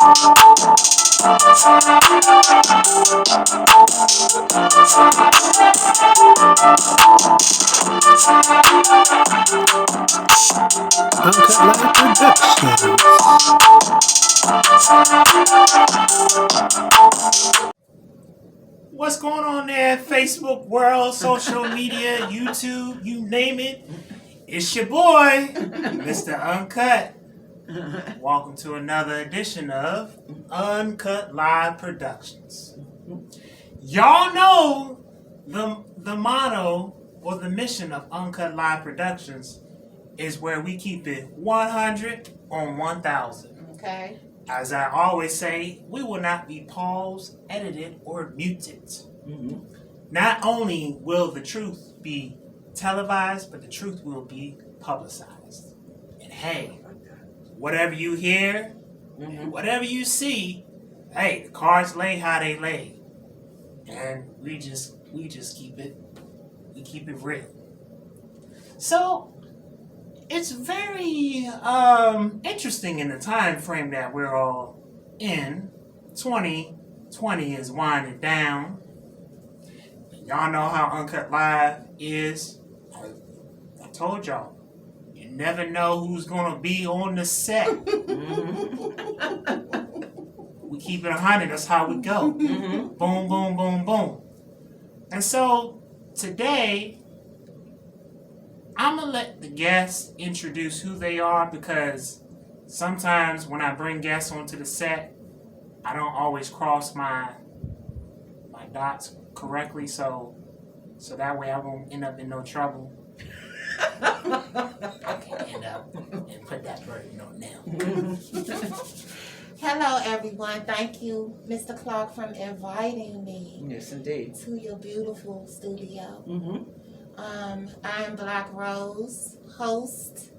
What's going on there, Facebook world, social media, YouTube, you name it? It's your boy, Mr. Uncut. Welcome to another edition of Uncut Live Productions. Y'all know the motto or the mission of Uncut Live Productions is where we keep it 100 on 1,000. Okay. As I always say, we will not be paused, edited, or muted. Mm-hmm. Not only will the truth be televised, but the truth will be publicized. And hey, whatever you hear, and whatever you see, hey, the cards lay how they lay. And we just keep it real. So it's very interesting in the time frame that we're all in. 2020 is winding down. Y'all know how Uncut Live is. I told y'all, you never know who's gonna be on the set. We keep it 100. That's how we go. Boom, boom, boom, boom. And so today, I'm going to let the guests introduce who they are, because sometimes when I bring guests onto the set, I don't always cross my dots correctly, so that way I won't end up in no trouble. I can end up and put that burden on them. Hello, everyone. Thank you, Mr. Clark, for inviting me. Yes, indeed. To your beautiful studio. I am Black Rose, host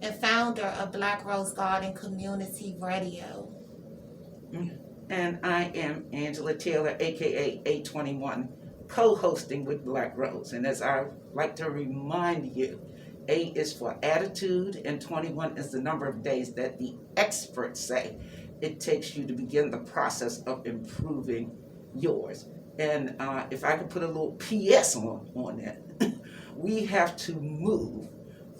and founder of Black Rose Garden Community Radio. And I am Angela Taylor, aka A21, co-hosting with Black Rose. And as I like to remind you, A is for attitude, and 21 is the number of days that the experts say it takes you to begin the process of improving yours. And if I could put a little PS on that, we have to move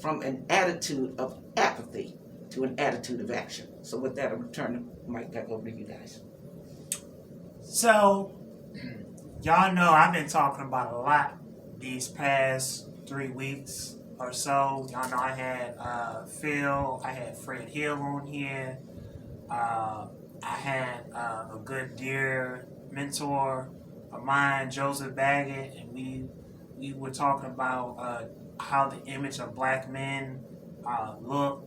from an attitude of apathy to an attitude of action. So with that, I'll return the mic back over to you guys. So, y'all know I've been talking about a lot these past 3 weeks or so. Y'all know I had Phil, I had Fred Hill on here. I had a good dear mentor of mine, Joseph Baggett, and we were talking about how the image of black men look,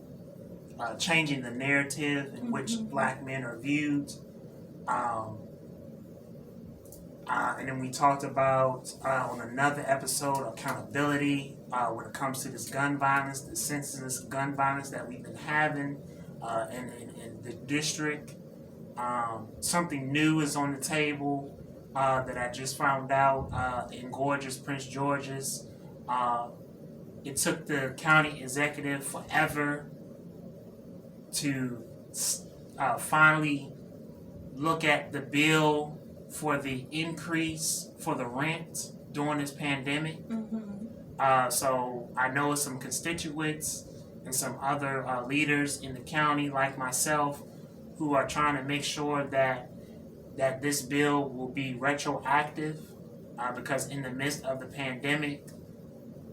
changing the narrative in which black men are viewed. And then we talked about on another episode accountability when it comes to this gun violence, the senseless gun violence that we've been having in the district. Something new is on the table that I just found out in gorgeous Prince George's. It took the county executive forever to finally look at the bill for the increase for the rent during this pandemic. So I know some constituents and some other leaders in the county like myself who are trying to make sure that this bill will be retroactive because in the midst of the pandemic,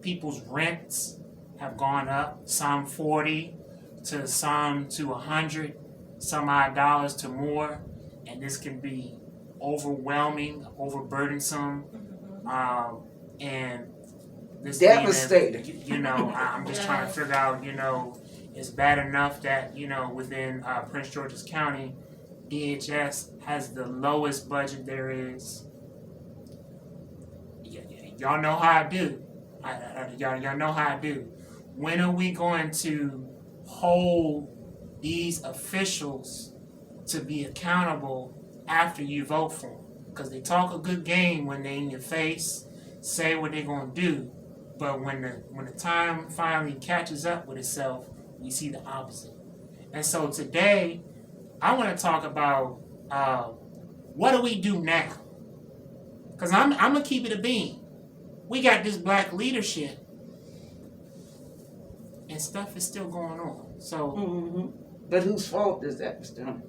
people's rents have gone up, some 40 to some to 100 some odd dollars to more, and this can be overwhelming, overburdensome, and this devastating. I'm just trying to figure out, it's bad enough that, within Prince George's County, DHS has the lowest budget there is. Y'all know how I do. Y'all know how I do. When are we going to hold these officials to be accountable after you vote for them? Because they talk a good game when they in your face, say what they're going to do. But when the time finally catches up with itself, we see the opposite. And so today, I want to talk about what do we do now? Because I'm going to keep it a beam. We got this black leadership, and stuff is still going on. So, But whose fault is that, Mr. Hunter?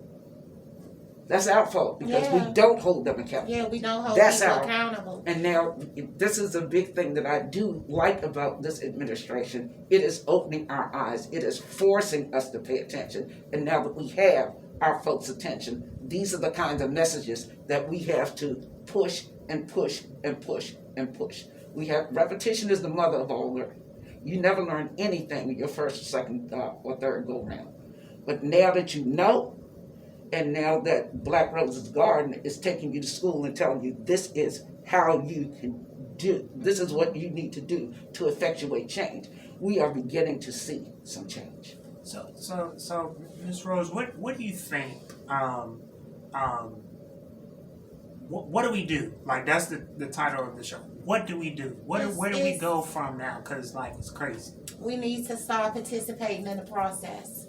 That's our fault because Yeah. we don't hold them accountable. Yeah, we don't hold That's people our- accountable. And now, this is a big thing that I do like about this administration. It is opening our eyes. It is forcing us to pay attention. And now that we have our folks' attention, these are the kinds of messages that we have to push and push and push and push. We have repetition is the mother of all learning. You never learn anything in your first, second, or third go round. But now that you know, and now that Black Rose's Garden is taking you to school and telling you this is how you can do, this is what you need to do to effectuate change, we are beginning to see some change. So, Ms. Rose, what do you think? What do we do? Like, that's the title of the show. What do we do? Where do we go from now? Because, like, it's crazy. We need to start participating in the process.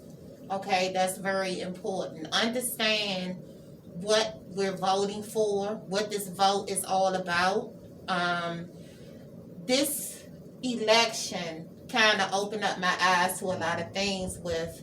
Okay, that's very important. Understand what we're voting for, what this vote is all about. This election kind of opened up my eyes to a lot of things with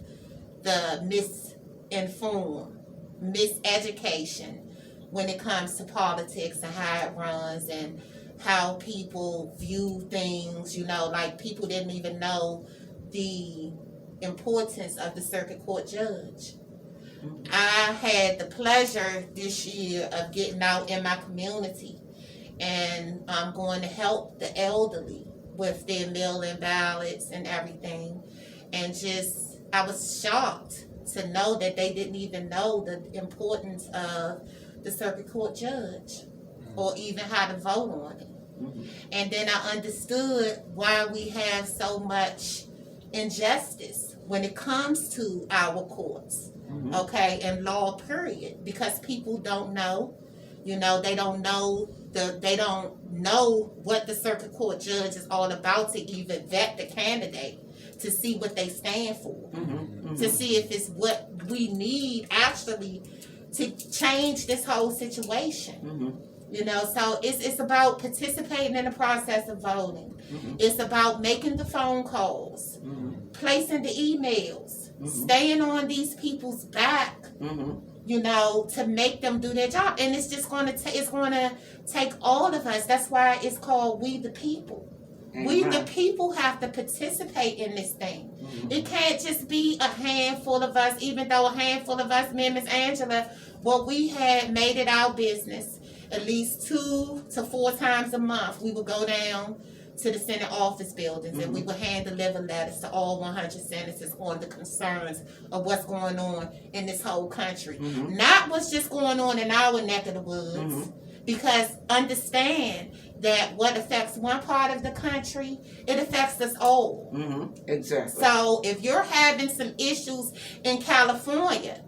the misinformed, miseducation when it comes to politics and how it runs and how people view things. You know, like people didn't even know the importance of the circuit court judge. I had the pleasure this year of getting out in my community, and I'm going to help the elderly with their mail-in ballots and everything. And just, I was shocked to know that they didn't even know the importance of the circuit court judge or even how to vote on it. And then I understood why we have so much injustice when it comes to our courts, okay, and law period, because people don't know, you know, they don't know what the circuit court judge is all about to even vet the candidate to see what they stand for, to see if it's what we need actually to change this whole situation. You know, so it's about participating in the process of voting. It's about making the phone calls, placing the emails, staying on these people's back, you know, to make them do their job. And it's just going to take all of us. That's why it's called We the People. We the people have to participate in this thing. It can't just be a handful of us, even though a handful of us, me and Miss Angela, what we had made it our business. At least 2 to 4 times a month, we would go down to the Senate office buildings and we would hand deliver letters to all 100 senators on the concerns of what's going on in this whole country. Not what's just going on in our neck of the woods. Because understand that what affects one part of the country, it affects us all. Exactly. So if you're having some issues in California,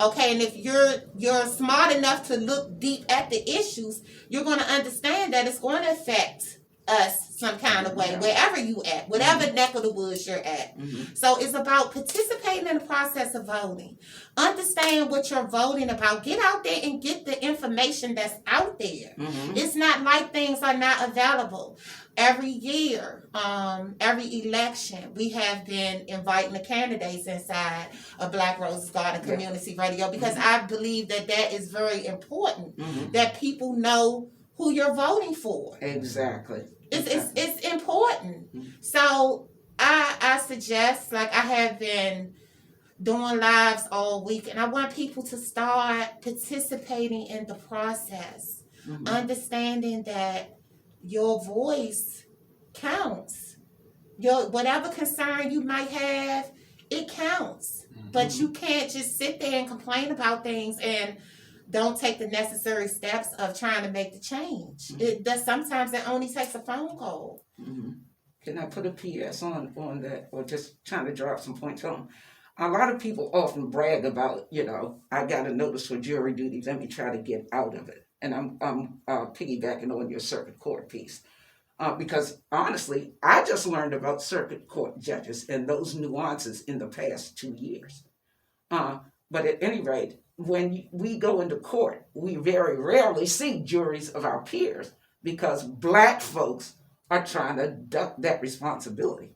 okay, and if you're smart enough to look deep at the issues, you're going to understand that it's going to affect us some kind of way, wherever you at, whatever neck of the woods you're at. So it's about participating in the process of voting. Understand what you're voting about. Get out there and get the information that's out there. It's not like things are not available. Every year, every election, we have been inviting the candidates inside of Black Rose's Garden Community Radio, because I believe that is very important, that people know who you're voting for. Exactly. It's important. So I suggest, like I have been doing lives all week, and I want people to start participating in the process, understanding that your voice counts. Your whatever concern you might have, it counts. But you can't just sit there and complain about things and don't take the necessary steps of trying to make the change. Sometimes it only takes a phone call. Can I put a PS on that, or just trying to drop some points home? A lot of people often brag about, you know, I got a notice for jury duty, let me try to get out of it. And I'm piggybacking on your circuit court piece. Because honestly, I just learned about circuit court judges and those nuances in the past 2 years. But at any rate, when we go into court, we very rarely see juries of our peers because Black folks are trying to duck that responsibility.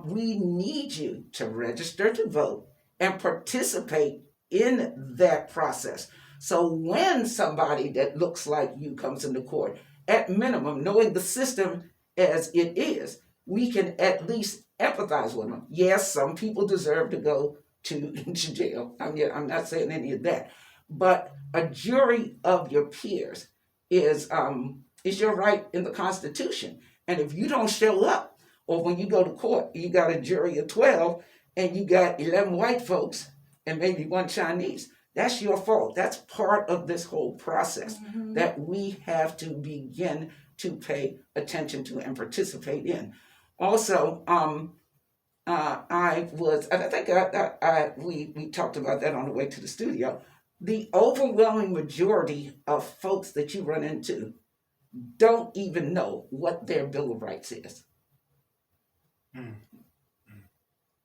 We need you to register to vote and participate in that process. So when somebody that looks like you comes into court, at minimum, knowing the system as it is, we can at least empathize with them. Yes, some people deserve to go to jail. I'm not saying any of that. But a jury of your peers is your right in the Constitution. And if you don't show up, or when you go to court, you got a jury of 12 and you got 11 white folks and maybe one Chinese, that's your fault. That's part of this whole process that we have to begin to pay attention to and participate in. Also, we talked about that on the way to the studio. The overwhelming majority of folks that you run into don't even know what their Bill of Rights is.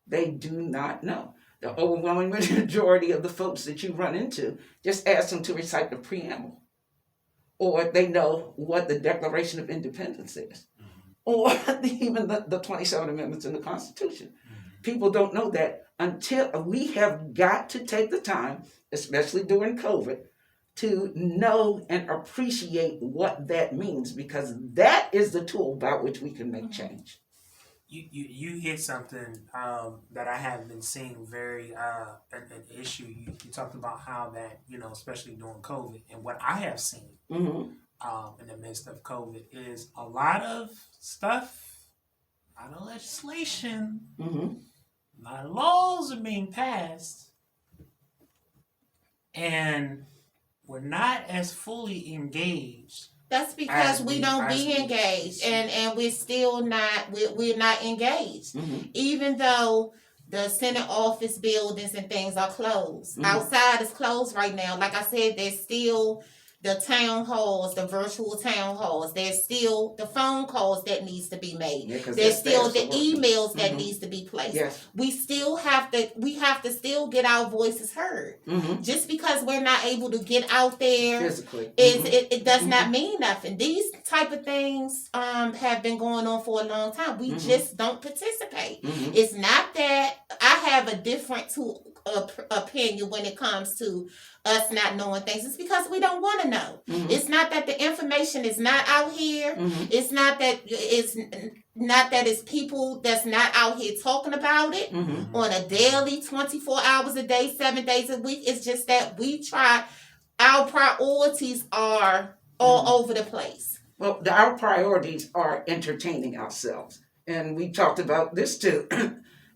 They do not know. The overwhelming majority of the folks that you run into, just ask them to recite the preamble. Or they know what the Declaration of Independence is. Or even the 27 amendments in the Constitution. People don't know that until we have got to take the time, especially during COVID, to know and appreciate what that means, because that is the tool by which we can make change. You hit something that I have been seeing very an issue. You talked about how that, especially during COVID, and what I have seen in the midst of COVID is a lot of stuff, a lot of legislation, a lot of laws are being passed, and we're not as fully engaged. That's because we don't be engaged, and we're still not. We're not engaged, even though the Senate office buildings and things are closed. Outside is closed right now. Like I said, there's still the town halls, the virtual town halls. There's still the phone calls that needs to be made. Yeah, there's still the emails that needs to be placed. Yes. We have to still get our voices heard. Just because we're not able to get out there physically, it does not mean nothing. These type of things have been going on for a long time. We just don't participate. It's not that I have a different opinion when it comes to us not knowing things. It's because we don't want to know. It's not that the information is not out here. It's not that it's people that's not out here talking about it on a daily, 24 hours a day, 7 days a week. It's just that our priorities are all over the place. Well, our priorities are entertaining ourselves. And we talked about this too.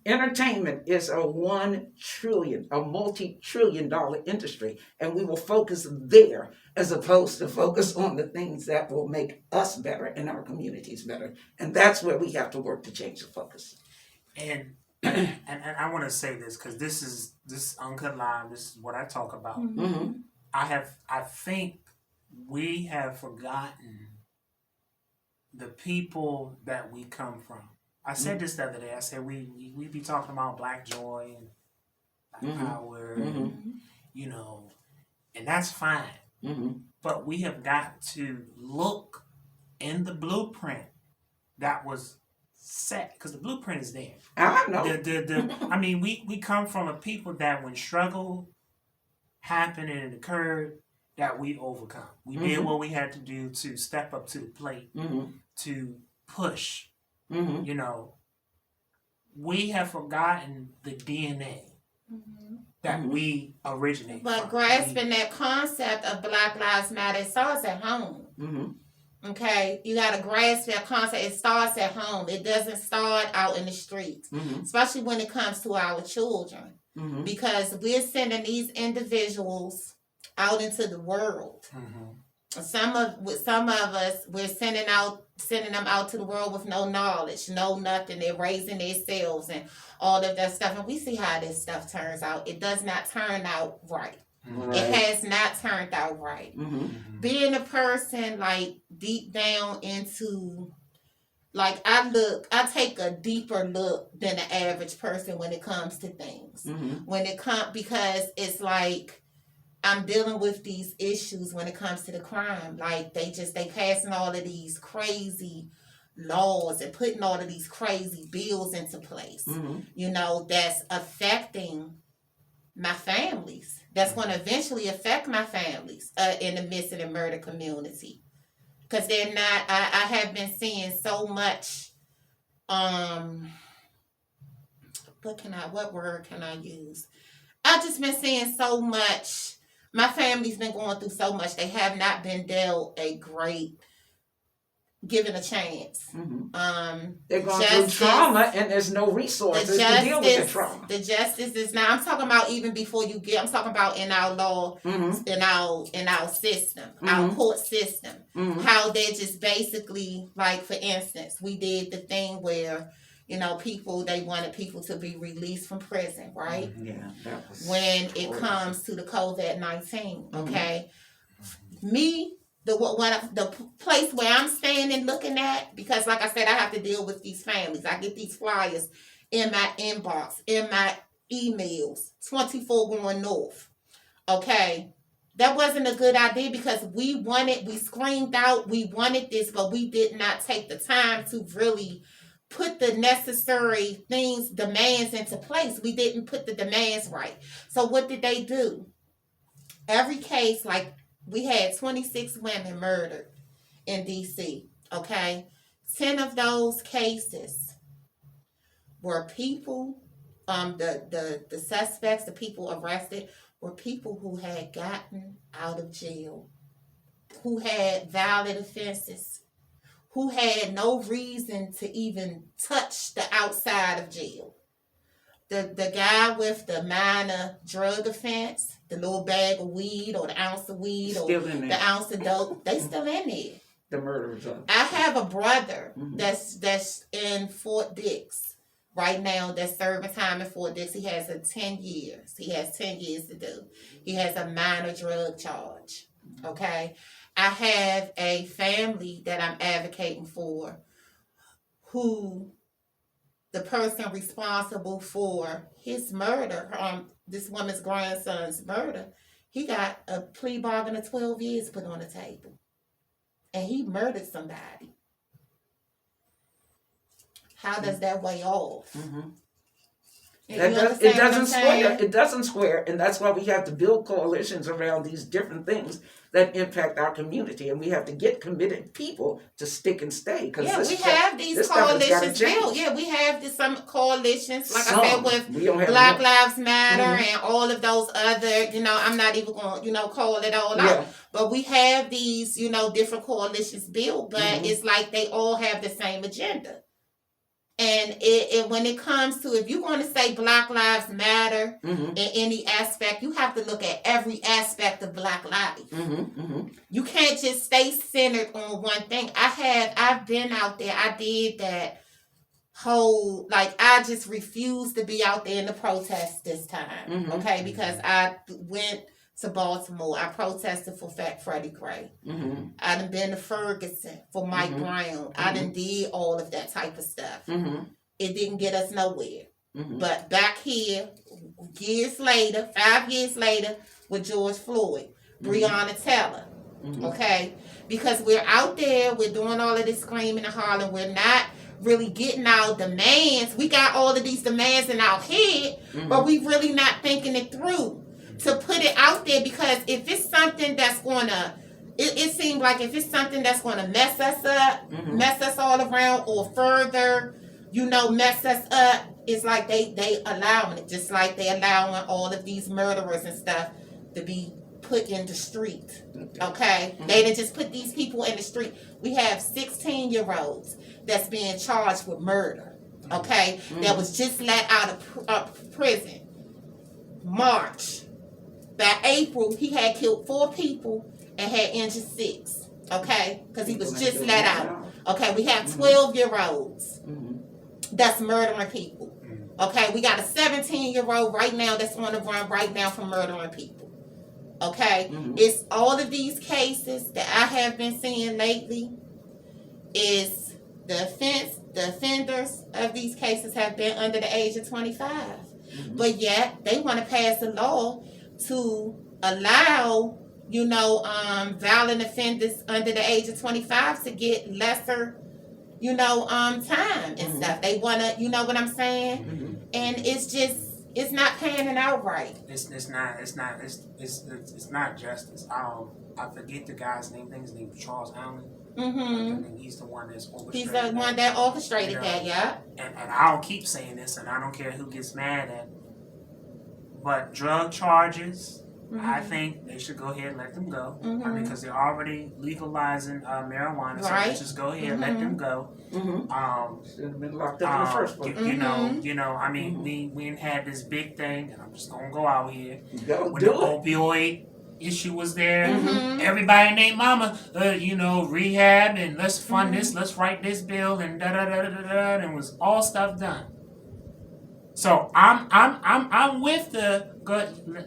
Entertainment is a multi-trillion-dollar industry, and we will focus there as opposed to focus on the things that will make us better and our communities better. And that's where we have to work to change the focus. And I want to say this because this Uncut Live. This is what I talk about. I think we have forgotten the people that we come from. I said this the other day. I said we be talking about Black joy and Black power, and that's fine. But we have got to look in the blueprint that was set, because the blueprint is there. I know. We come from a people that when struggle happened and it occurred, that we overcome. We did what we had to do to step up to the plate, to push. We have forgotten the DNA that we originate but from. Grasping that concept of Black Lives Matter, it starts at home. Okay, you got to grasp that concept. It starts at home. It doesn't start out in the streets, especially when it comes to our children, because we're sending these individuals out into the world. Some of us, we're sending them out to the world with no knowledge, no nothing. They're raising themselves and all of that stuff. And we see how this stuff turns out. It does not turn out right. It has not turned out right. Being a person like deep down into like I take a deeper look than the average person when it comes to things. When it comes, because it's like I'm dealing with these issues when it comes to the crime. Like they passing all of these crazy laws and putting all of these crazy bills into place. You know, that's affecting my families. That's going to eventually affect my families in the midst of the murder community. Because they're not, I have been seeing so much, what word can I use? I've just been seeing so much. My family's been going through so much. They have not been dealt a great, given a chance. They're going through trauma and there's no resources to deal with the trauma. The justice is now, I'm talking about even before you get, I'm talking about in our law, in our system, our court system, how they just basically, like for instance, we did the thing where, you know, they wanted people to be released from prison, right? Yeah, that was when it comes to the COVID-19, okay? The place where I'm standing looking at, because like I said, I have to deal with these families. I get these flyers in my inbox, in my emails, 24 going north, okay? That wasn't a good idea because we screamed out, we wanted this, but we did not take the time to really put the necessary demands into place. We didn't put the demands right. So what did they do? Every case, like we had 26 women murdered in DC, okay? 10 of those cases were people, the suspects, the people arrested, were people who had gotten out of jail, who had valid offenses, who had no reason to even touch the outside of jail. The guy with the minor drug offense, the little bag of weed or the ounce of weed or the ounce of dope, they still in there. The murderers. I have a brother that's in Fort Dix right now that's serving time in Fort Dix. He has 10 years. He has 10 years to do. He has a minor drug charge. Okay? I have a family that I'm advocating for who the person responsible for his murder, this woman's grandson's murder, he got a plea bargain of 12 years put on the table. And he murdered somebody. How does that weigh off? It doesn't square. It doesn't square, and that's why we have to build coalitions around these different things that impact our community, and we have to get committed people to stick and stay. Yeah, we have these coalitions built. Yeah, we have some coalitions, like I said, with Black Lives Matter and all of those other, I'm not even going to, call it all out. But we have these, different coalitions built, but it's like they all have the same agenda. And when it comes to, if you're going to say Black Lives Matter in any aspect, you have to look at every aspect of Black life. You can't just stay centered on one thing. I've been out there. I did that whole, I just refused to be out there in the protest this time, okay? Because I went to Baltimore. I protested for Fat Freddie Gray. I done been to Ferguson for Mike Brown. I done did all of that type of stuff. It didn't get us nowhere. But back here, 5 years later, with George Floyd, Breonna Taylor, okay? Because we're out there, we're doing all of this screaming and hollering, we're not really getting our demands. We got all of these demands in our head, but we really not thinking it through to put it out there, because if it's something that's going to, it seems like if it's something that's going to mess us up, mess us all around, or further, mess us up, it's like they allowing it, just like they allowing all of these murderers and stuff to be put in the street, okay? They didn't just put these people in the street. We have 16-year-olds that's being charged with murder, okay? That was just let out of prison March. By April, he had killed 4 people and had injured 6, okay? Because he was just let out. Okay, we have 12-year-olds that's murdering people. Okay, we got a 17-year-old right now that's on the run right now for murdering people. Okay, it's all of these cases that I have been seeing lately is the offenders of these cases have been under the age of 25. But yet they want to pass a law to allow, violent offenders under the age of 25 to get lesser, time and stuff. They want to, you know what I'm saying? And it's not panning out right. It's not justice. I forget the guy's name. I think his name was Charles Allen. And he's the one that's orchestrated. He's the one that orchestrated that, yeah. And I'll keep saying this, and I don't care who gets mad at it. But drug charges, I think they should go ahead and let them go. I mean, because they're already legalizing marijuana, so let's just go ahead and let them go. Should have been locked up in the first place. I mean, we had this big thing, and I'm just gonna go out here Go when do the opioid issue was there. Everybody named mama, rehab, and let's fund this, let's write this bill, and and it was all stuff done. So I'm with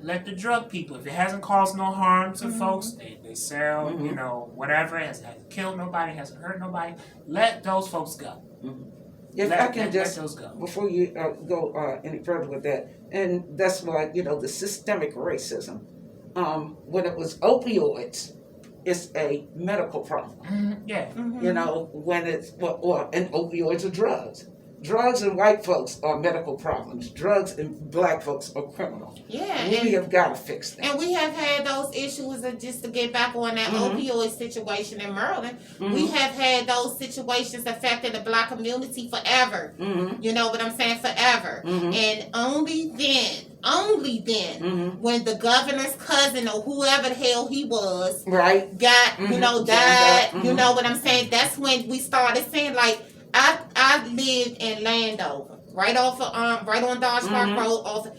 let the drug people. If it hasn't caused no harm to folks, they sell, whatever, hasn't killed nobody, hasn't hurt nobody, let those folks go. If I can just, let those go. before you go any further with that, and that's why, the systemic racism, when it was opioids, it's a medical problem. Yeah. When it's, and opioids are drugs. Drugs and white folks are medical problems. Drugs and black folks are criminal. Yeah. We have got to fix that. And we have had those issues, just to get back on that opioid situation in Maryland, we have had those situations affecting the black community forever. You know what I'm saying? Forever. And only then, when the governor's cousin or whoever the hell he was, right, got, died, you know what I'm saying? That's when we started saying, like, I lived in Landover, right on Dodge Park Road.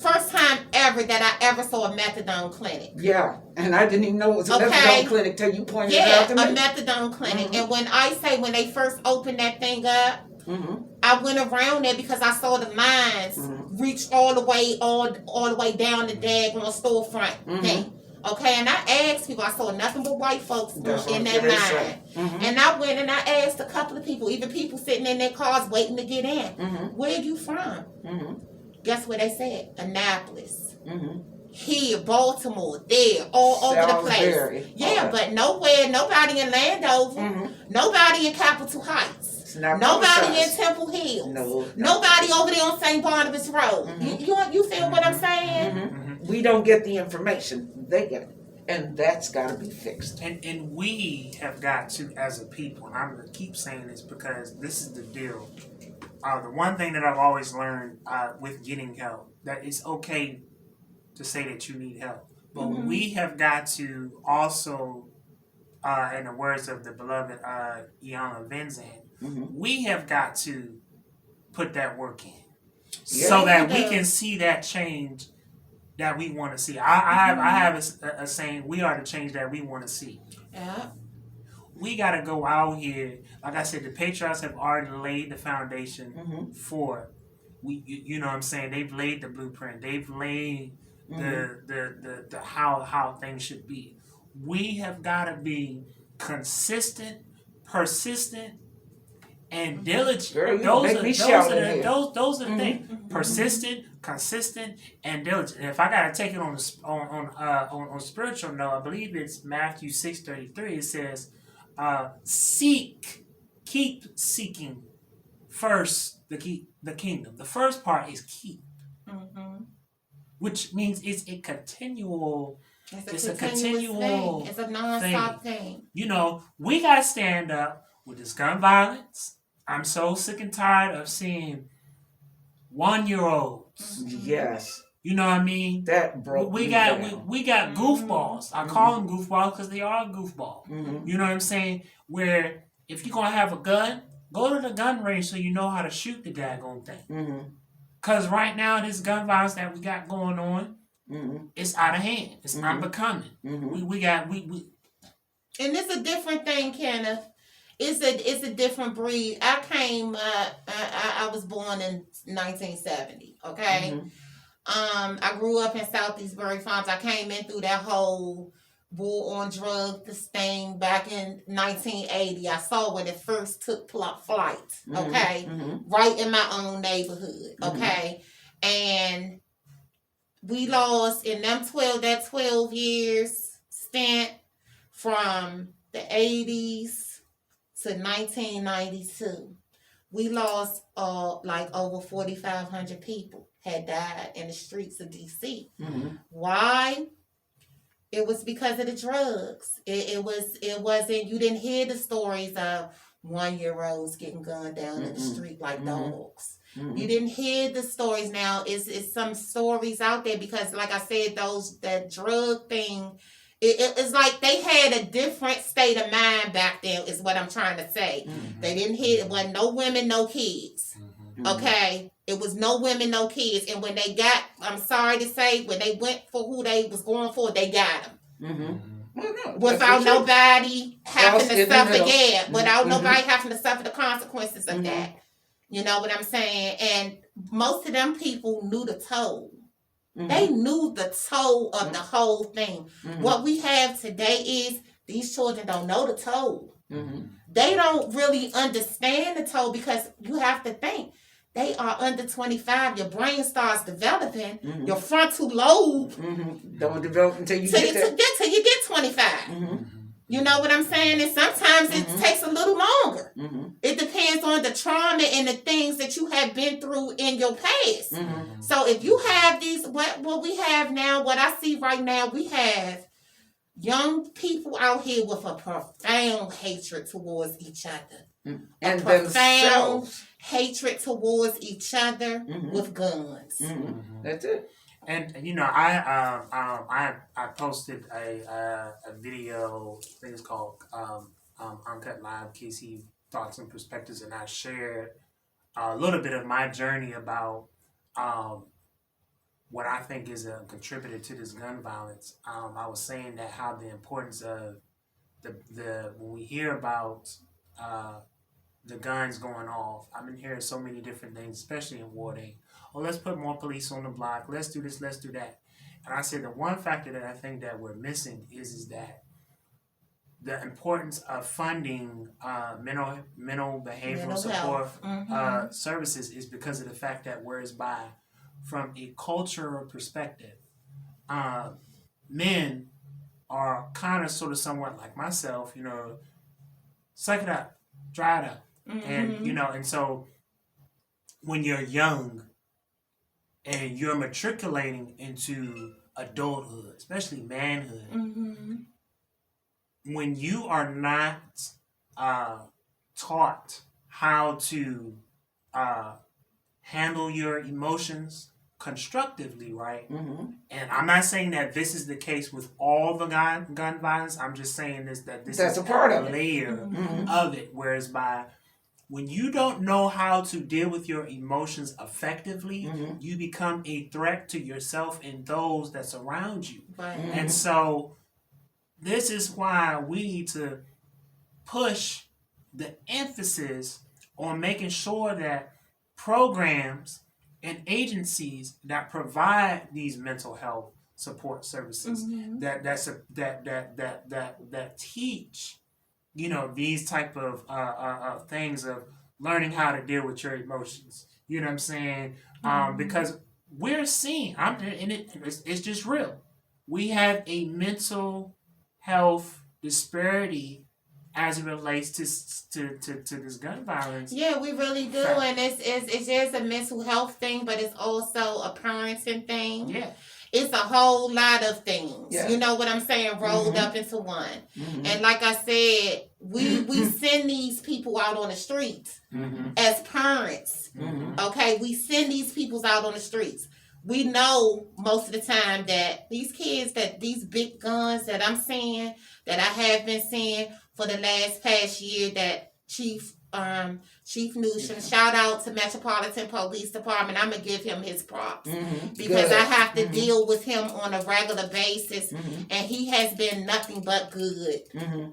First time ever that I ever saw a methadone clinic. Yeah, and I didn't even know it was a methadone clinic till you pointed it out to me. Yeah, a methadone clinic. And when they first opened that thing up, I went around there because I saw the lines reach all the way down the daggone storefront thing. Okay, and I asked people, I saw nothing but white folks in that line. And I went and I asked a couple of people, even people sitting in their cars waiting to get in, where are you from? Guess what they said? Annapolis. Here, Baltimore, there, all over the place. Yeah, but nobody in Landover, nobody in Capitol Heights, nobody in Temple Hills, nobody over there on St. Barnabas Road. You feel what I'm saying? We don't get the information. They get it. And that's got to be fixed. And we have got to, as a people, and I'm going to keep saying this because this is the deal. The one thing that I've always learned with getting help, that it's okay to say that you need help. But we have got to also, in the words of the beloved Iana Venzan, we have got to put that work in so that we can see that change that we want to see. I have a saying, we are the change that we want to see. Yeah. We got to go out here. Like I said, the patriots have already laid the foundation for, you know what I'm saying? They've laid the blueprint. They've laid the how things should be. We have got to be consistent, persistent, and diligent. Girl, those are the things. Persistent, consistent, and diligent. And if I gotta take it on spiritual note, I believe it's Matthew 6:33. It says, keep seeking first the kingdom. The first part is keep, which means it's a continual. It's a continual thing. It's a non-stop thing. We gotta stand up with this gun violence. I'm so sick and tired of seeing 1-year-olds. Yes. You know what I mean? That broke we got goofballs. I call them goofballs because they are a goofball. You know what I'm saying? Where if you're gonna have a gun, go to the gun range so you know how to shoot the daggone thing. Because right now this gun violence that we got going on, it's out of hand. It's unbecoming. We and it's a different thing, Kenneth. It's a different breed. I was born in 1970, okay? I grew up in Southeast Berry Farms. I came in through that whole war on drugs, this thing back in 1980. I saw when it first took flight, okay? Right in my own neighborhood, okay? And we lost in that 12 years stint from the 80s to 1992. We lost like over 4,500 people had died in the streets of DC. Why? It was because of the drugs. It wasn't, you didn't hear the stories of 1-year-olds getting gunned down in the street like dogs. You didn't hear the stories. Now it's some stories out there because, like I said, that drug thing, it's like they had a different state of mind back then, is what I'm trying to say. They didn't hear, it wasn't no women, no kids. Okay? It was no women, no kids. And when they got, I'm sorry to say, when they went for who they was going for, they got them. Well, no, Without nobody having to suffer, without Mm-hmm. nobody having to suffer the consequences of that. You know what I'm saying? And most of them people knew the toll. They knew the toll of the whole thing. What we have today is these children don't know the toll. They don't really understand the toll because you have to think. They are under 25. Your brain starts developing. Your frontal lobe don't develop until you till get there. till you get 25. You know what I'm saying? And sometimes it takes a little longer. It depends on the trauma and the things that you have been through in your past. So if you have these, what we have now, what I see right now, we have young people out here with a profound hatred towards each other. And profound themselves. hatred towards each other with guns. That's it. And you know, I posted a video. I think it's called Uncut Live, KC Thoughts and Perspectives, and I shared a little bit of my journey about what I think is a contributor to this gun violence. I was saying that how the importance of the when we hear about the guns going off, I've been hearing so many different things, especially in war day. Oh, let's put more police on the block. Let's do this. Let's do that. And I said the one factor that I think that we're missing is that the importance of funding mental behavioral support services is because of the fact that whereas from a cultural perspective, men are kind of sort of somewhat like myself, you know, suck it up, dry it up. And, you know, and so when you're young and you're matriculating into adulthood, especially manhood, when you are not taught how to handle your emotions constructively, right? And I'm not saying that this is the case with all the gun violence. I'm just saying this That's is a part of a it. layer of it. Whereas when you don't know how to deal with your emotions effectively, you become a threat to yourself and those that surround you. And so this is why we need to push the emphasis on making sure that programs and agencies that provide these mental health support services that teach, you know, these type of things of learning how to deal with your emotions. You know what I'm saying? Because we're seeing, it's just real. We have a mental health disparity as it relates to this gun violence. Yeah, we really do, and it's just a mental health thing, but it's also a parenting thing. Yeah. It's a whole lot of things. Yeah. You know what I'm saying? Rolled up into one. And like I said, we send these people out on the streets as parents. Okay, we send these people out on the streets. We know most of the time that these kids, that these big guns that I'm seeing, that I have been seeing for the past year, that Chief Newsham, shout out to Metropolitan Police Department. I'm gonna give him his props because I have to deal with him on a regular basis, and he has been nothing but good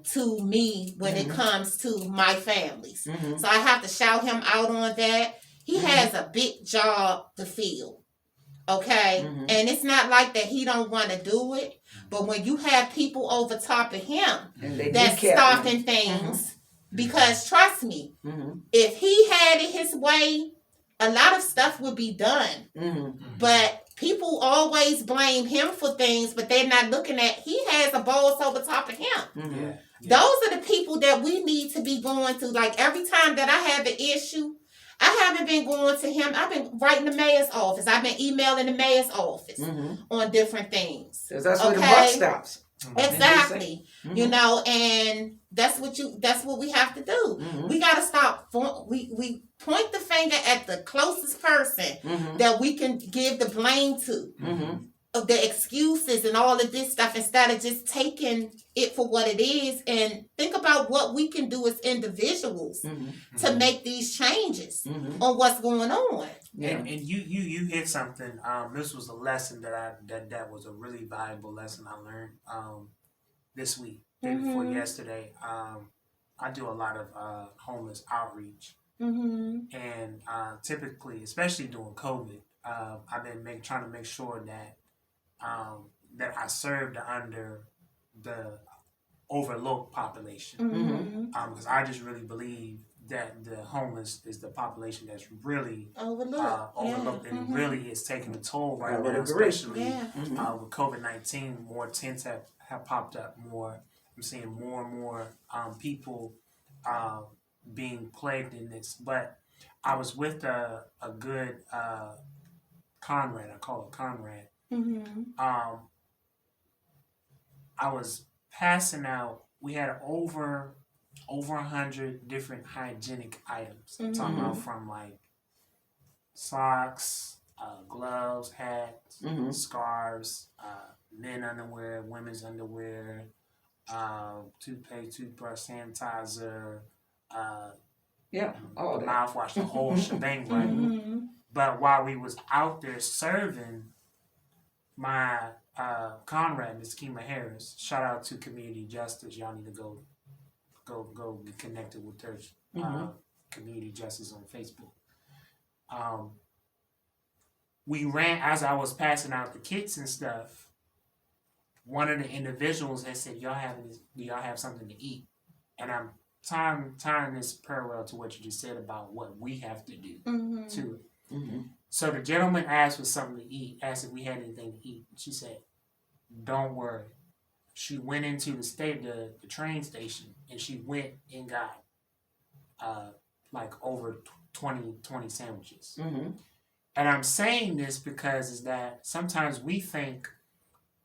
to me when it comes to my families. So I have to shout him out on that. He has a big job to fill. Okay, Mhm. and it's not like that he don't want to do it, but when you have people over top of him And they that's kneecap stopping him. things, because trust me, Mhm. if he had it his way, a lot of stuff would be done. Mhm. But people always blame him for things, but they're not looking at he has a boss over top of him. Mhm. Yeah. Those are the people that we need to be going to. Like every time that I have an issue, I haven't been going to him. I've been writing the mayor's office. I've been emailing the mayor's office Mhm. on different things. 'Cause that's where the Okay. buck stops. Exactly. Mhm. You know, and that's what we have to do. Mhm. We gotta stop we point the finger at the closest person Mhm. that we can give the blame to. Mhm. Of the excuses and all of this stuff instead of just taking it for what it is and think about what we can do as individuals Mhm. to make these changes Mhm. on what's going on. Yeah. And you hit something. This was a lesson that was a really valuable lesson I learned this week, day before Mhm. yesterday. I do a lot of homeless outreach, Mm-hmm. and typically, especially during COVID, I've been trying to make sure that that I served under the overlooked population, Mm-hmm. because I just really believe that the homeless is the population that's really overlooked and really is taking a toll right I would now, agree. especially Mhm. with COVID-19. More tents have popped up more. I'm seeing more and more people being plagued in this. But I was with a good Conrad. I call it Conrad. Mm-hmm. I was passing out. We had over 100 different hygienic items. I'm talking about from like socks, gloves, hats, Mhm. scarves, men underwear, women's underwear, toothpaste, toothbrush, sanitizer, Yeah. All that. mouthwash, the whole shebang, right? Mm-hmm. But while we was out there serving, my Conrad, Miss Kima Harris, shout out to Community Justice. Y'all need to go get connected with her. Community Justice on Facebook. We ran as I was passing out the kits and stuff. One of the individuals had said, do y'all have something to eat?" And I'm tying this parallel to what you just said about what we have to do to it. Mhm. So the gentleman asked for something to eat, asked if we had anything to eat. She said, "Don't worry." She went into the train station, and she went and got like over 20 sandwiches. Mhm. And I'm saying this because is that sometimes we think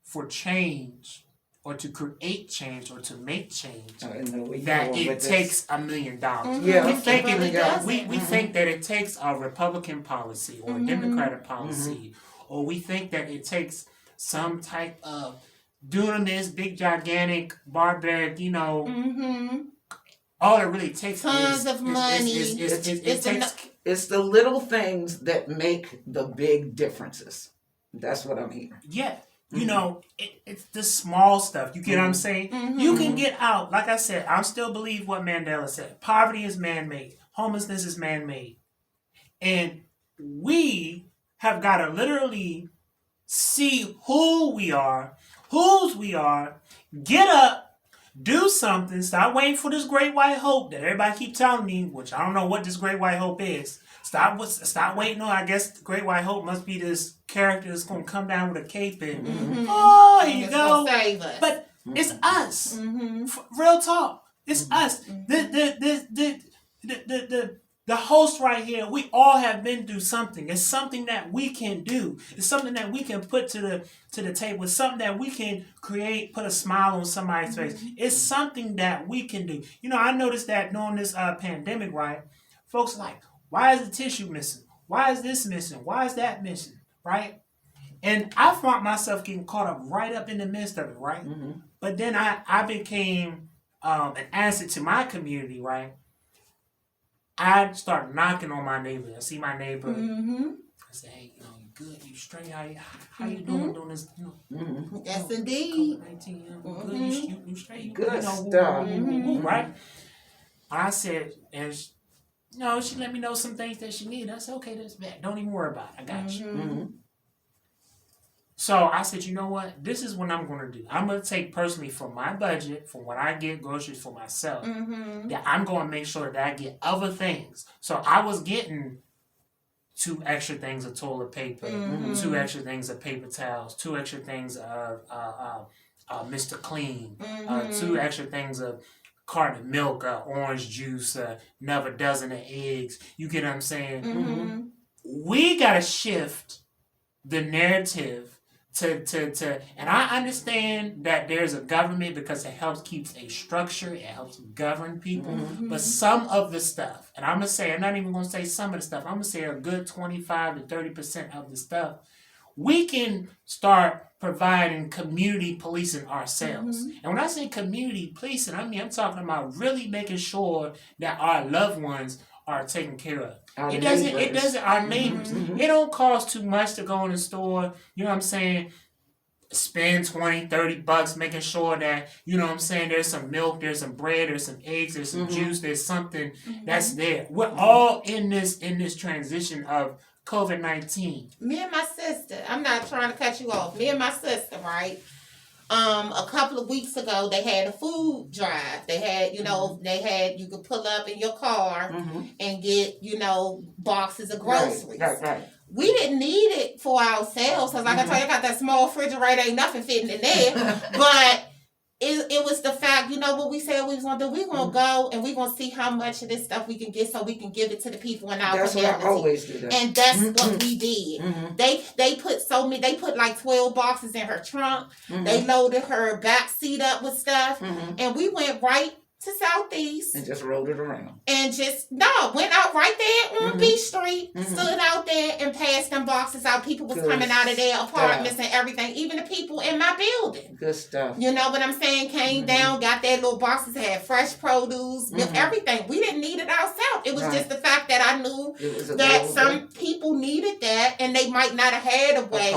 for change or to create change or to make change I know where you're that going it with this. takes $1 million. Yeah. We think It really doesn't. we think that it takes a Republican policy or a Democratic policy, or we think that it takes some type of dunamis, big gigantic barbaric, all it really takes Tons of money. It takes It's the little things that make the big differences. That's what I'm hearing. yeah. It's the small stuff. You get what I'm saying? You can get out. Like I said, I still believe what Mandela said. Poverty is man-made. Homelessness is man-made. And we have got to literally see who we are, whose we are, get up, do something. Stop waiting for this great white hope that everybody keep telling me, which I don't know what this great white hope is. Stop waiting on. I guess the great white hope must be this character that's gonna come down with a cape and here you go. Save us. But it's us. Real talk. It's us. The host right here. We all have been through something. It's something that we can do. It's something that we can put to the table. It's something that we can create. Put a smile on somebody's face. It's something that we can do. I noticed that during this pandemic, right? Folks are like, why is the tissue missing? Why is this missing? Why is that missing? Right? And I found myself getting caught up right up in the midst of it, right? But then I became an asset to my community, right? I start knocking on my neighbor. I see my neighbor. I say, "Hey, you good? You straight? How you doing this? Yes, indeed. COVID-19, good? You straight? Good stuff. Right?" I said, and she let me know some things that she needed. I said, "Okay, that's bad. Don't even worry about it. I got you." So I said, you know what? This is what I'm going to do. I'm going to take personally from my budget, from what I get groceries for myself, that I'm going to make sure that I get other things. So I was getting 2 extra things of toilet paper, 2 extra things of paper towels, 2 extra things of Mr. Clean, 2 extra things of carton of milk, orange juice, another dozen of eggs. You get what I'm saying? We got to shift the narrative to and I understand that there's a government because it helps keeps a structure, it helps govern people. But some of the stuff, and I'm not even gonna say some of the stuff, I'm gonna say a good 25 to 30% of the stuff, we can start providing community policing ourselves. And when I say community policing, I mean I'm talking about really making sure that our loved ones are taken care of. It doesn't our neighbors. It don't cost too much to go in the store, you know what I'm saying? Spend $20-$30 making sure that, you know what I'm saying, there's some milk, there's some bread, there's some eggs, there's some juice, there's something that's there. We're all in this transition of COVID-19. Me and my sister, I'm not trying to cut you off. Me and my sister, right? A couple of weeks ago, they had a food drive. They had, you could pull up in your car and get, boxes of groceries. Right. We didn't need it for ourselves because, like I told you, I got that small refrigerator, ain't nothing fitting in there. But it was the fact, what we said we was going to do? We're going to go and we're going to see how much of this stuff we can get so we can give it to the people in our community. That's what I always do that. And that's what we did. They put like 12 boxes in her trunk. They loaded her back seat up with stuff. And we went right to Southeast. And just rolled it around. And went out right there on B Street, stood out there and passed them boxes out. People was coming out of their apartments and everything, even the people in my building. Good stuff. You know what I'm saying? Came down, got their little boxes, had fresh produce, everything. We didn't need it ourselves. It was just the fact that I knew that some people needed that and they might not have had a way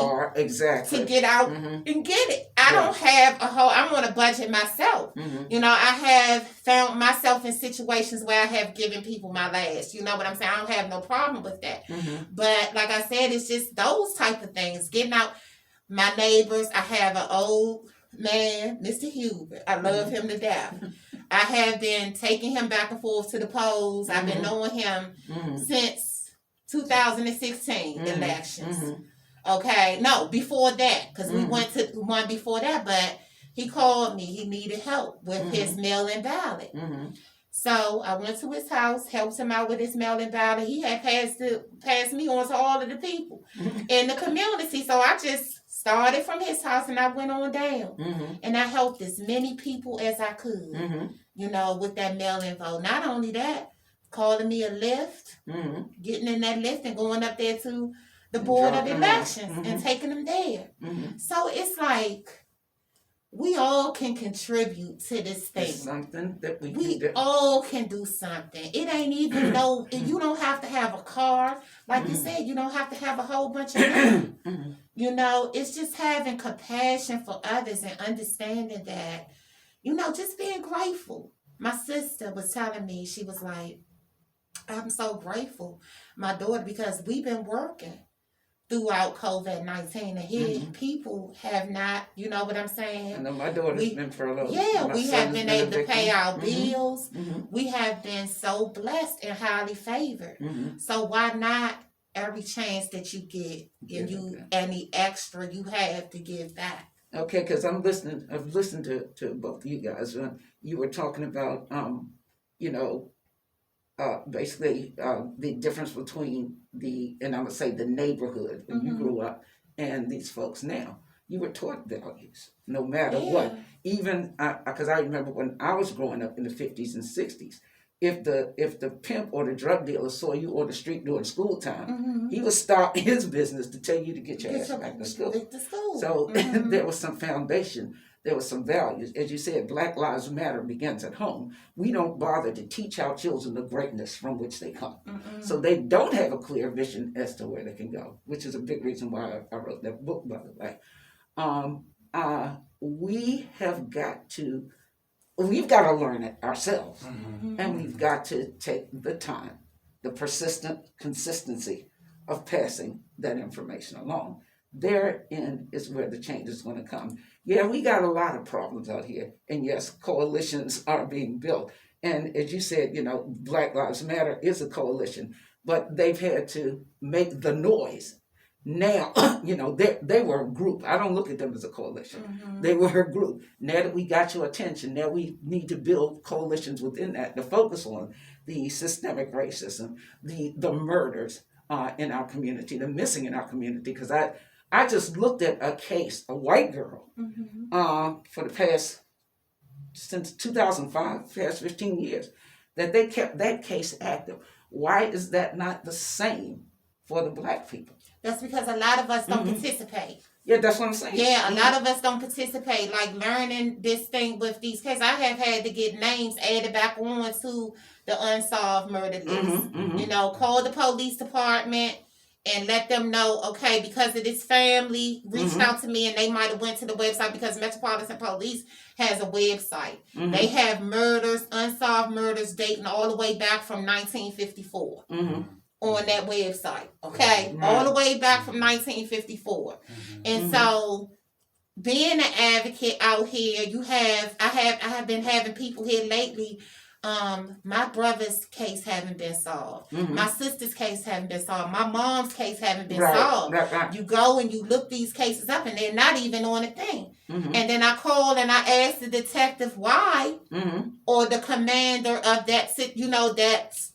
to get out and get it. I don't have I'm on a budget myself. I have found myself in situations where I have given people my last. You know what I'm saying? I don't have no problem with that. But like I said, it's just those type of things. Getting out my neighbors. I have an old man, Mr. Hubert. I love him to death. I have been taking him back and forth to the polls. I've been knowing him since 2016 elections. Okay. No, before that. Because we went to one before that, but he called me. He needed help with his mail-in ballot. So I went to his house, helped him out with his mail-in ballot. He had passed me on to all of the people in the community. So I just started from his house and I went on down. And I helped as many people as I could, with that mail-in vote. Not only that, calling me a lift, getting in that lift and going up there to the Board of Elections and taking them there. So it's like, we all can contribute to this thing. It's something that we all can do something. It ain't even you don't have to have a car. Like you said, you don't have to have a whole bunch of money. It's just having compassion for others and understanding that, just being grateful. My sister was telling me, she was like, I'm so grateful, my daughter, because we've been working throughout COVID-19 and here people have not, you know what I'm saying? I know my daughter's been furloughed. Yeah, we have been able to pay our bills. We have been so blessed and highly favored. So why not every chance that you get and any extra you have to give back? Okay, because I've listened to both of you guys. You were talking about, basically the difference between and I would say the neighborhood when you grew up and these folks now. You were taught values, no matter what. Even because I remember when I was growing up in the 50s and 60s, if the pimp or the drug dealer saw you on the street during school time, he would stop his business to tell you to get your ass back to school. So there was some foundation. There were some values. As you said, Black Lives Matter begins at home. We don't bother to teach our children the greatness from which they come. So they don't have a clear vision as to where they can go, which is a big reason why I wrote that book, by the way. We've got to learn it ourselves. And we've got to take the time, the persistent consistency of passing that information along. therein is where the change is going to come. Yeah, we got a lot of problems out here, and yes, coalitions are being built. And as you said, Black Lives Matter is a coalition, but they've had to make the noise. Now, they were a group. I don't look at them as a coalition. Mm-hmm. They were a group. Now that we got your attention, now we need to build coalitions within that to focus on the systemic racism, the murders in our community, the missing in our community. Because I just looked at a case, a white girl, for the past, since 2005, past 15 years, that they kept that case active. Why is that not the same for the Black people? That's because a lot of us don't participate. Yeah, that's what I'm saying. Yeah, a lot of us don't participate. Like learning this thing with these cases, I have had to get names added back on to the unsolved murder list. Call the police department and let them know, okay, because of this family reached out to me and they might have went to the website because Metropolitan Police has a website. They have murders, unsolved murders dating all the way back from 1954. On that website, okay, all the way back from 1954, and so being an advocate out here, I have been having people here lately. My brother's case haven't been solved. My sister's case haven't been solved. My mom's case haven't been solved. Right. You go and you look these cases up, and they're not even on a thing. And then I call and I ask the detective why, or the commander of that,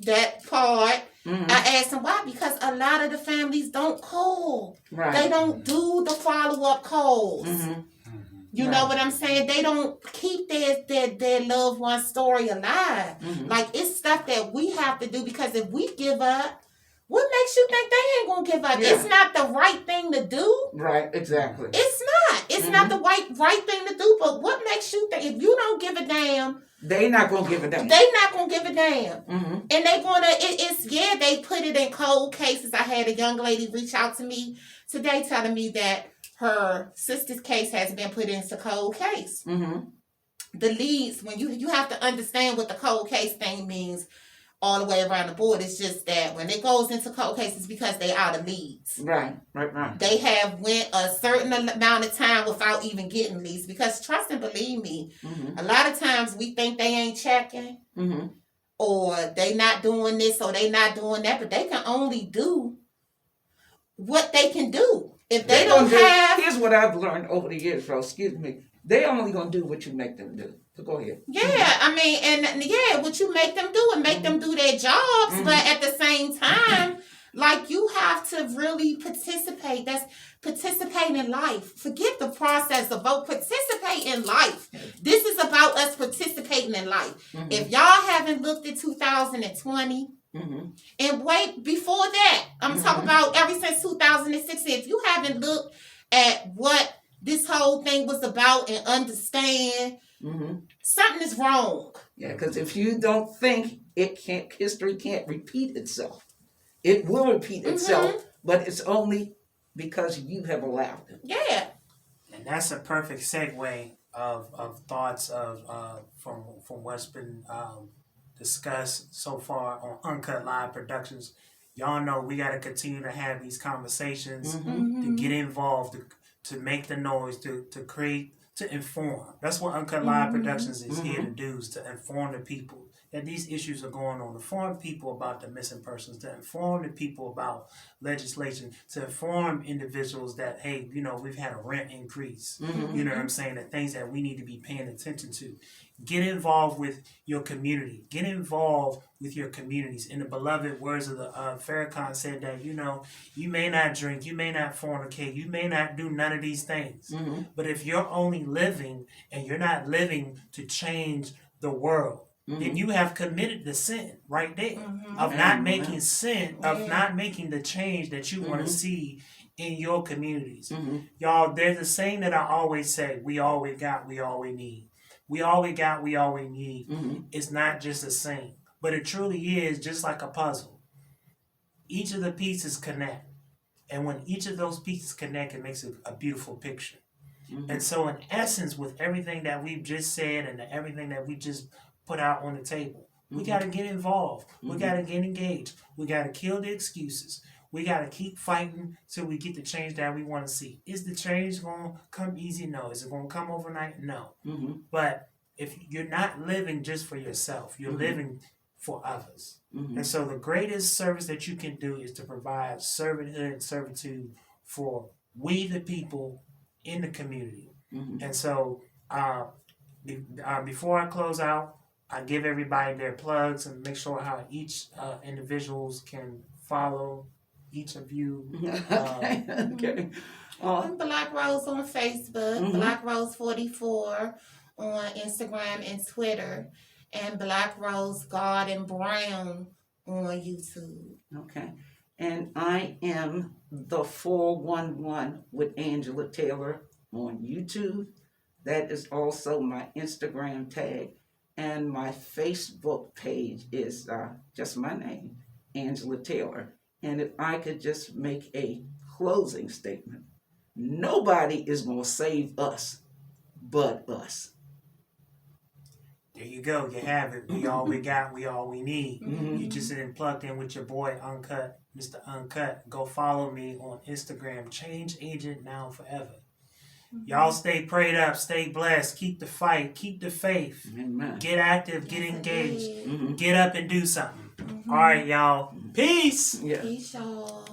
that part. I asked him why, because a lot of the families don't call. Right. They don't do the follow-up calls. You know what I'm saying? They don't keep their loved one's story alive. Like, it's stuff that we have to do, because if we give up, what makes you think they ain't gonna give up? Yeah. It's not the right thing to do. Right, exactly. It's not. It's not the right thing to do, but what makes you think if you don't give a damn, they not gonna give a damn. They not gonna give a damn. And they gonna, they put it in cold cases. I had a young lady reach out to me today telling me that her sister's case has been put into cold case. The leads, when you have to understand what the cold case thing means all the way around the board. It's just that when it goes into cold cases, because they out of leads. Right. They have went a certain amount of time without even getting leads, because trust and believe me, a lot of times we think they ain't checking, or they not doing this or they not doing that, but they can only do what they can do. If they don't have... Here's what I've learned over the years, bro. Excuse me. They only going to do what you make them do. So go ahead. Yeah, I mean, and what you make them do and make them do their jobs. But at the same time, like, you have to really participate. That's participate in life. Forget the process of vote. Participate in life. This is about us participating in life. If y'all haven't looked at 2020... and wait, before that, I'm talking about ever since 2016. If you haven't looked at what this whole thing was about and understand, something is wrong. Yeah, because if you don't think history can't repeat itself, it will repeat itself, but it's only because you have allowed it. Yeah. And that's a perfect segue of thoughts from what's been discussed so far on Uncut Live Productions. Y'all know we got to continue to have these conversations, to get involved, to make the noise, to create, to inform. That's what Uncut Live Productions is here to do, is to inform the people that these issues are going on, to inform people about the missing persons, to inform the people about legislation, to inform individuals that, hey, we've had a rent increase. You know what I'm saying? The things that we need to be paying attention to. Get involved with your community. Get involved with your communities. In the beloved words of the Farrakhan said that, you may not drink, you may not fornicate, you may not do none of these things. But if you're only living and you're not living to change the world, then you have committed the sin right there of not making sin, of not making the change that you want to see in your communities. Y'all, there's a saying that I always say, we all we got, we all we need. We all we got, we all we need. It's not just a saying, but it truly is just like a puzzle. Each of the pieces connect. And when each of those pieces connect, it makes a beautiful picture. And so in essence, with everything that we've just said and everything that we just put out on the table, we got to get involved. We got to get engaged. We got to kill the excuses. We gotta keep fighting till we get the change that we want to see. Is the change gonna come easy? No. Is it gonna come overnight? No. But if you're not living just for yourself, you're living for others. And so the greatest service that you can do is to provide servanthood and servitude for we the people in the community. And so before I close out, I give everybody their plugs and make sure how each individuals can follow each of you. Okay. BlaQ Rose on Facebook, BlaQ Rose 44 on Instagram and Twitter, and BlaQ Rose Garden Brown on YouTube. Okay. And I am the 411 with Angela Taylor on YouTube. That is also my Instagram tag. And my Facebook page is just my name, Angela Taylor. And if I could just make a closing statement, nobody is going to save us but us. There you go. You have it. We all we got. We all we need. You just been plugged in with your boy Uncut, Mr. Uncut. Go follow me on Instagram. Change Agent Now Forever. Y'all stay prayed up. Stay blessed. Keep the fight. Keep the faith. Amen. Get active. Get engaged. Get up and do something. All right, y'all. Peace. Yeah. Peace, y'all.